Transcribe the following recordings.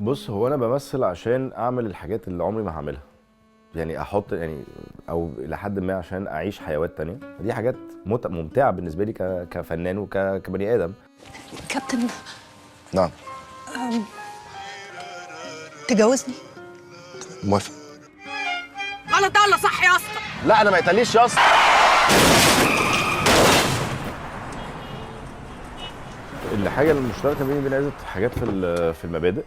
بص، هو انا بمثل عشان اعمل الحاجات اللي عمري ما هعملها، يعني احط يعني او الى حد ما عشان اعيش حيوات تانية. دي حاجات ممتعه بالنسبه لي كفنان وكبني ادم. كابتن، نعم. تجوزني؟ موافق. غلط ده ولا صح يا اسطى؟ لا انا ما يتقاليش يا اسطى. الحاجه المشتركه بيني وبين عزت حاجات في المبادئ،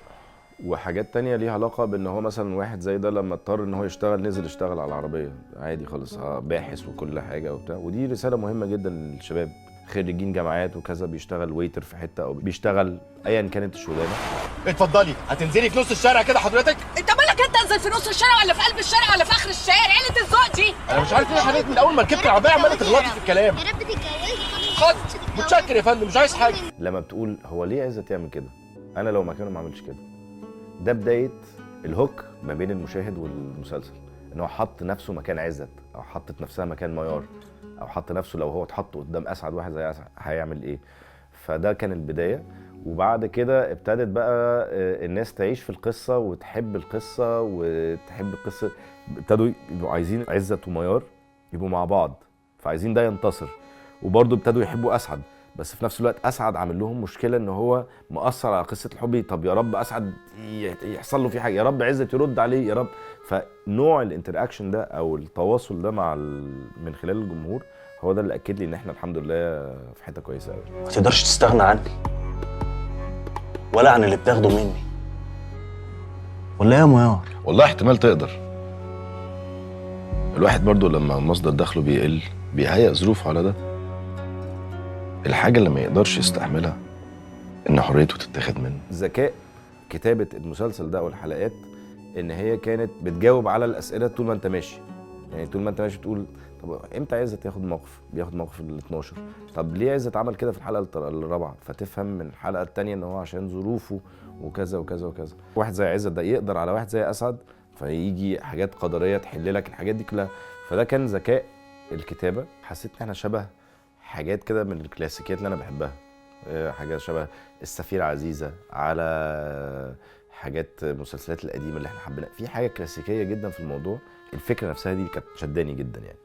وحاجات تانية ليها علاقة بان هو مثلا واحد زي ده لما اضطر ان هو يشتغل نزل اشتغل على العربية عادي خالص، باحث وكل حاجة وبتاع. ودي رسالة مهمة جدا للشباب خريجين جامعات وكذا، بيشتغل ويتر في حتة او بيشتغل ايا كانت الشغلانة. اتفضلي، هتنزلي في نص الشارع كده حضرتك؟ انت مالك؟ انت انزل في نص الشارع ولا في قلب الشارع ولا في اخر الشارع؟ عيلة الذوق دي انا مش عارف ايه حضرتك، من اول ما ركبت العربيه عماله تغلطي في الكلام. يا رب تتجوزي. خد. متشكر يا فندم، مش عايز حاجه. لما بتقول هو ليه عزت يعمل كده، انا لو مكانه ما عملش كده. ده بداية الهوك ما بين المشاهد والمسلسل، ان هو حط نفسه مكان عزت، او حطت نفسها مكان ميار، او حط نفسه لو هو اتحط قدام اسعد واحد زي اسعد هيعمل ايه. فده كان البداية. وبعد كده ابتدت بقى الناس تعيش في القصة وتحب القصة وتحب القصة. ابتدوا يبقوا عايزين عزت وميار يبقوا مع بعض، فعايزين ده ينتصر. وبرضه ابتدوا يحبوا اسعد، بس في نفس الوقت اسعد عامل لهم مشكله ان هو مؤثر على قصه الحب. طب يا رب اسعد يحصل له في حاجه، يا رب عزت يرد عليه، يا رب. فنوع الانتراكشن ده او التواصل ده مع من خلال الجمهور هو ده اللي اكد لي ان احنا الحمد لله في حته كويسه قوي. ما تقدرش تستغنى عني ولا عن اللي بتاخده مني، ولا يا ميار؟ والله احتمال تقدر. الواحد برضو لما مصدر دخله بيقل بيهيئ ظروفه على ده. الحاجه اللي ما يقدرش يستحملها ان حريته تتاخد منه. ذكاء كتابه المسلسل ده والحلقات ان هي كانت بتجاوب على الاسئله طول ما انت ماشي. يعني طول ما انت ماشي تقول طب امتى عزت ياخد موقف؟ بياخد موقف ال 12. طب ليه عزت عمل كده في الحلقه الرابعه؟ فتفهم من الحلقه الثانيه ان هو عشان ظروفه وكذا وكذا وكذا. واحد زي عزت ده يقدر على واحد زي اسعد، فيجي حاجات قدريه تحل لك الحاجات دي كلها. فده كان ذكاء الكتابه. حسيت ان احنا شبه حاجات كده من الكلاسيكيات اللي انا بحبها. حاجه شبه السفيرة عزيزة، على حاجات مسلسلات القديمه اللي احنا حبيناها. في حاجه كلاسيكيه جدا في الموضوع. الفكره نفسها دي كانت شداني جدا يعني.